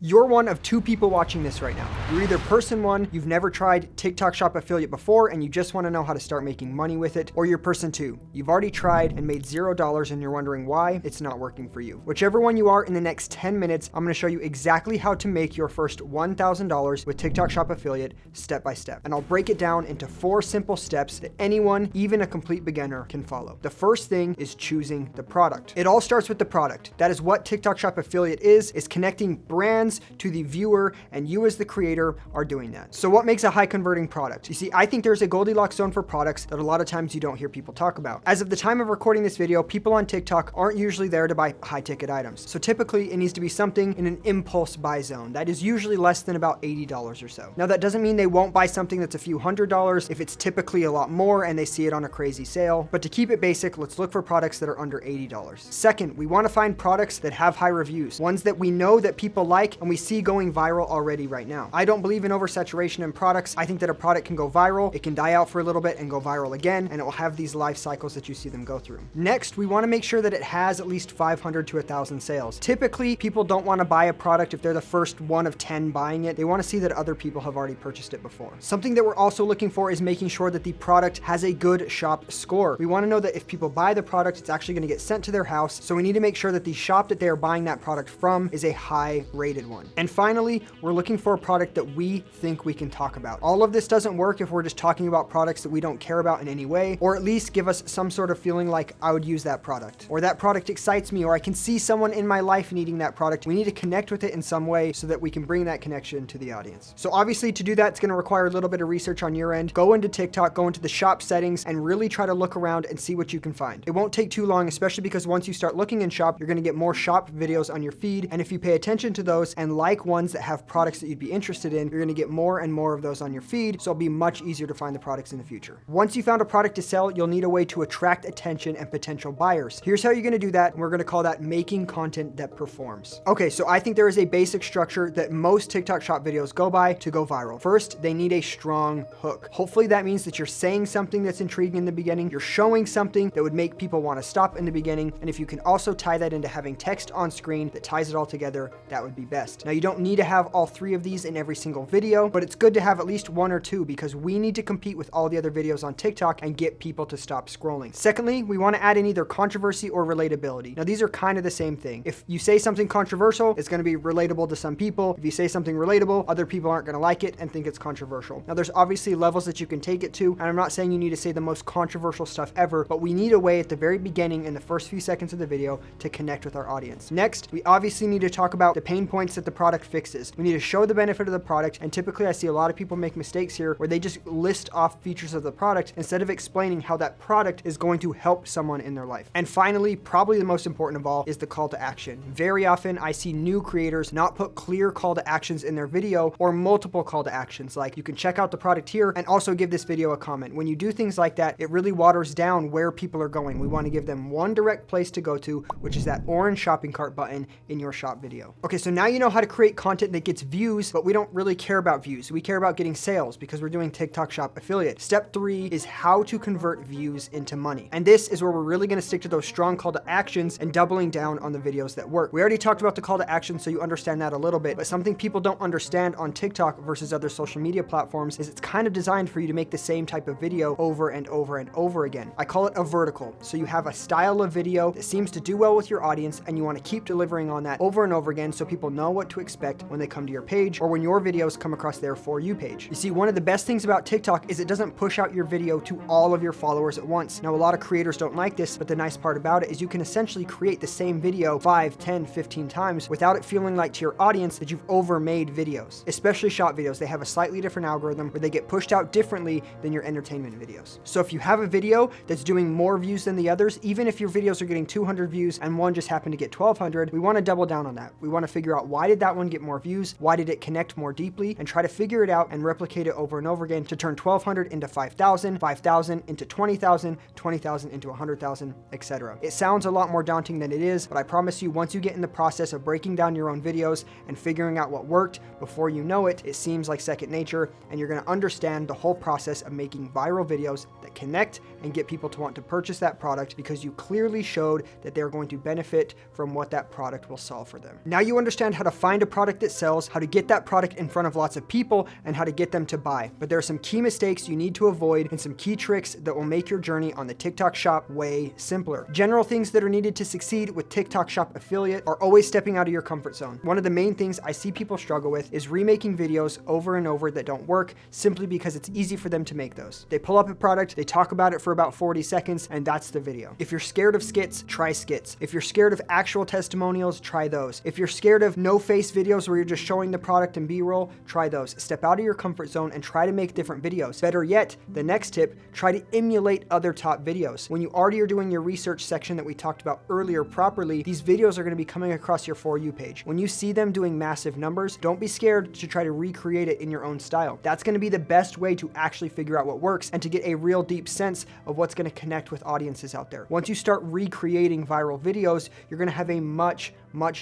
You're one of two people watching this right now. You're either person one, you've never tried TikTok Shop affiliate before and you just want to know how to start making money with it, or you're person two. You've already tried and made $0 and you're wondering why it's not working for you. Whichever one you are, in the next 10 minutes, I'm going to show you exactly how to make your first $1,000 with TikTok Shop affiliate step by step. And I'll break it down into 4 simple steps that anyone, even a complete beginner, can follow. The first thing is choosing the product. It all starts with the product. That is what TikTok Shop affiliate is connecting brands to the viewer, and you as the creator are doing that. So what makes a high converting product? You see, I think there's a Goldilocks zone for products that a lot of times you don't hear people talk about. As of the time of recording this video, people on TikTok aren't usually there to buy high ticket items. So typically it needs to be something in an impulse buy zone that is usually less than about $80 or so. Now that doesn't mean they won't buy something that's a few $100s if it's typically a lot more and they see it on a crazy sale. But to keep it basic, let's look for products that are under $80. Second, we want to find products that have high reviews, ones that we know that people like and we see going viral already right now. I don't believe in oversaturation in products. I think that a product can go viral, it can die out for a little bit and go viral again, and it will have these life cycles that you see them go through. Next, we want to make sure that it has at least 500 to 1,000 sales. Typically, people don't want to buy a product if they're the first one of 10 buying it. They want to see that other people have already purchased it before. Something that we're also looking for is making sure that the product has a good shop score. We want to know that if people buy the product, it's actually going to get sent to their house. So we need to make sure that the shop that they are buying that product from is a high rated one. And finally, we're looking for a product that we think we can talk about. All of this doesn't work if we're just talking about products that we don't care about in any way, or at least give us some sort of feeling like I would use that product, or that product excites me, or I can see someone in my life needing that product. We need to connect with it in some way so that we can bring that connection to the audience. So obviously to do that, it's going to require a little bit of research on your end. Go into TikTok, go into the shop settings, and really try to look around and see what you can find. It won't take too long, especially because once you start looking in shop, you're going to get more shop videos on your feed. And if you pay attention to those and like ones that have products that you'd be interested in, you're going to get more and more of those on your feed, so it'll be much easier to find the products in the future. Once you found a product to sell, you'll need a way to attract attention and potential buyers. Here's how you're going to do that, and we're going to call that making content that performs. Okay, so I think there is a basic structure that most TikTok shop videos go by to go viral. First, they need a strong hook. Hopefully that means that you're saying something that's intriguing in the beginning, you're showing something that would make people want to stop in the beginning, and if you can also tie that into having text on screen that ties it all together, that would be best. Now, you don't need to have all 3 of these in every single video, but it's good to have at least 1 or 2 because we need to compete with all the other videos on TikTok and get people to stop scrolling. Secondly, we want to add in either controversy or relatability. Now, these are kind of the same thing. If you say something controversial, it's going to be relatable to some people. If you say something relatable, other people aren't going to like it and think it's controversial. Now, there's obviously levels that you can take it to, and I'm not saying you need to say the most controversial stuff ever, but we need a way at the very beginning in the first few seconds of the video to connect with our audience. Next, we obviously need to talk about the pain points that the product fixes. We need to show the benefit of the product, and typically I see a lot of people make mistakes here where they just list off features of the product instead of explaining how that product is going to help someone in their life. And finally, probably the most important of all, is the call to action. Very often I see new creators not put clear call to actions in their video, or multiple call to actions like you can check out the product here and also give this video a comment. When you do things like that, it really waters down where people are going. We want to give them one direct place to go to, which is that orange shopping cart button in your shop video. Okay, so now you know how to create content that gets views, but we don't really care about views. We care about getting sales because we're doing TikTok Shop affiliate. Step 3 is how to convert views into money. And this is where we're really going to stick to those strong call to actions and doubling down on the videos that work. We already talked about the call to action, so you understand that a little bit, but something people don't understand on TikTok versus other social media platforms is it's kind of designed for you to make the same type of video over and over and over again. I call it a vertical. So you have a style of video that seems to do well with your audience, and you want to keep delivering on that over and over again so people know what to expect when they come to your page or when your videos come across their For You page. You see, one of the best things about TikTok is it doesn't push out your video to all of your followers at once. Now, a lot of creators don't like this, but the nice part about it is you can essentially create the same video 5, 10, 15 times without it feeling like to your audience that you've overmade videos. Especially short videos, they have a slightly different algorithm where they get pushed out differently than your entertainment videos. So if you have a video that's doing more views than the others, even if your videos are getting 200 views and one just happened to get 1,200, we want to double down on that. We want to figure out, why did that one get more views? Why did it connect more more deeply and try to figure it out and replicate it over and over again to turn 1,200 into 5,000, 5,000 into 20,000, 20,000 into 100,000, etc. It sounds a lot more daunting than it is, but I promise you, once you get in the process of breaking down your own videos and figuring out what worked, before you know it, it seems like second nature, and you're going to understand the whole process of making viral videos that connect and get people to want to purchase that product because you clearly showed that they're going to benefit from what that product will solve for them. Now you understand how to find a product that sells, how to get that product in front of lots of people, and how to get them to buy. But there are some key mistakes you need to avoid and some key tricks that will make your journey on the TikTok Shop way simpler. General things that are needed to succeed with TikTok Shop affiliate are always stepping out of your comfort zone. One of the main things I see people struggle with is remaking videos over and over that don't work simply because it's easy for them to make those. They pull up a product, they talk about it for about 40 seconds, and that's the video. If you're scared of skits, try skits. If you're scared of actual testimonials, try those. If you're scared of no-face videos where you're just showing the product and B-roll, try those. Step out of your comfort zone and try to make different videos. Better yet, the next tip, try to emulate other top videos. When you already are doing your research section that we talked about earlier properly, these videos are going to be coming across your For You page. When you see them doing massive numbers, don't be scared to try to recreate it in your own style. That's going to be the best way to actually figure out what works and to get a real deep sense of what's going to connect with audiences out there. Once you start recreating viral videos, you're going to have a much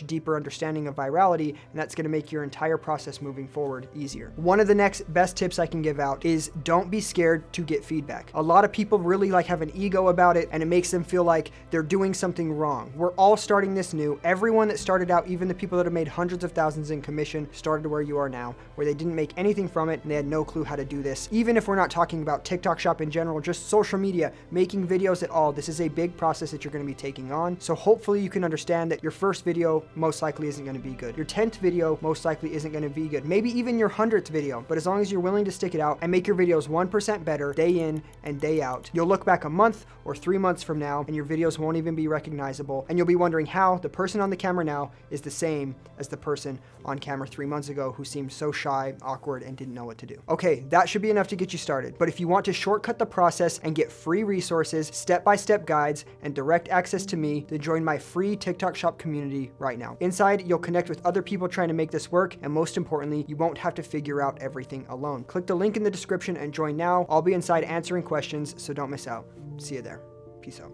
deeper understanding of virality, and that's going to make your entire process moving forward easier. One of the next best tips I can give out is don't be scared to get feedback. A lot of people really have an ego about it, and it makes them feel like they're doing something wrong. We're all starting this new. Everyone that started out, even the people that have made hundreds of thousands in commission, started where you are now, where they didn't make anything from it and they had no clue how to do this. Even if we're not talking about TikTok Shop in general, just social media, making videos at all, this is a big process that you're going to be taking on. So hopefully you can understand that your first video most likely isn't going to be good. Your 10th video most likely isn't going to be good. Maybe even your 100th video, but as long as you're willing to stick it out and make your videos 1% better day in and day out, you'll look back a month or 3 months from now and your videos won't even be recognizable, and you'll be wondering how the person on the camera now is the same as the person on camera 3 months ago who seemed so shy, awkward, and didn't know what to do. Okay, that should be enough to get you started, but if you want to shortcut the process and get free resources, step-by-step guides, and direct access to me, then join my free TikTok Shop community right now. Inside, you'll connect with other people trying to make this work, and most importantly, you won't have to figure out everything alone. Click the link in the description and join now. I'll be inside answering questions, so don't miss out. See you there. Peace out.